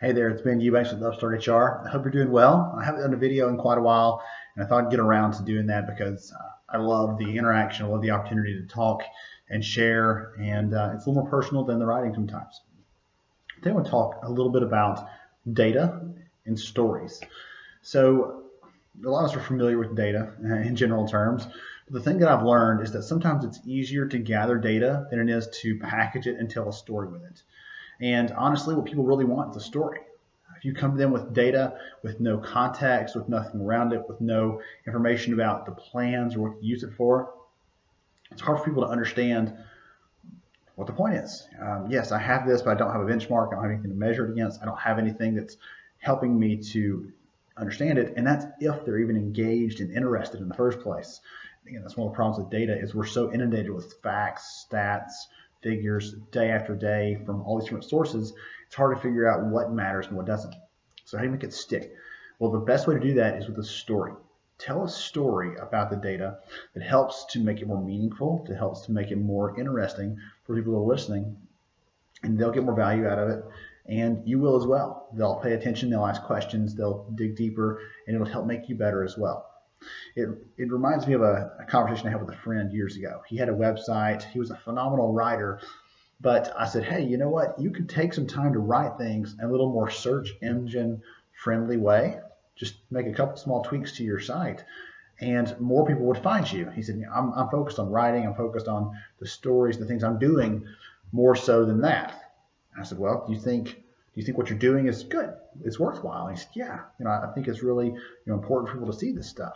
Hey there, it's Ben Eubanks with Upstart HR. I hope you're doing well. I haven't done a video in quite a while, and I thought I'd get around to doing that because I love the interaction, I love the opportunity to talk and share, and it's a little more personal than the writing sometimes. Today I want to talk a little bit about data and stories. So a lot of us are familiar with data in general terms. But the thing that I've learned is that sometimes it's easier to gather data than it is to package it and tell a story with it. And honestly, what people really want is a story. If you come to them with data, with no context, with nothing around it, with no information about the plans or what to use it for, it's hard for people to understand what the point is. Yes, I have this, but I don't have a benchmark. I don't have anything to measure it against. I don't have anything that's helping me to understand it. And that's if they're even engaged and interested in the first place. Again, that's one of the problems with data is we're so inundated with facts, stats, figures day after day from all these different sources. It's hard to figure out what matters and what doesn't. So how do you make it stick? Well, the best way to do that is with a story. Tell a story about the data that helps to make it more meaningful, that helps to make it more interesting for people who are listening, and they'll get more value out of it, and you will as well. They'll pay attention, they'll ask questions, they'll dig deeper, and it'll help make you better as well. It reminds me of a conversation I had with a friend years ago. He had a website, he was a phenomenal writer, but I said, hey, you know what? You could take some time to write things in a little more search engine friendly way. Just make a couple small tweaks to your site and more people would find you. He said, I'm focused on writing. I'm focused on the stories, the things I'm doing more so than that. I said, well, do you think what you're doing is good? It's worthwhile. And he said, yeah, I think it's really, important for people to see this stuff.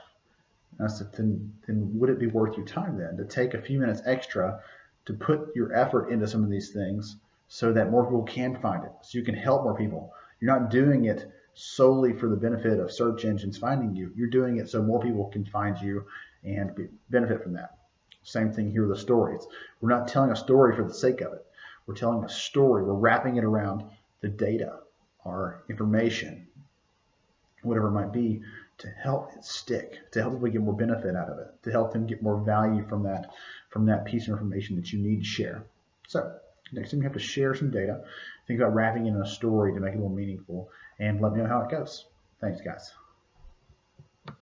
And I said, then would it be worth your time then to take a few minutes extra to put your effort into some of these things so that more people can find it, so you can help more people? You're not doing it solely for the benefit of search engines finding you. You're doing it so more people can find you and benefit from that. Same thing here with the stories. We're not telling a story for the sake of it. We're telling a story. We're wrapping it around the data, our information, whatever it might be, to help it stick, to help people get more benefit out of it, to help them get more value from that piece of information that you need to share. So next time you have to share some data, think about wrapping it in a story to make it more meaningful, and let me know how it goes. Thanks, guys.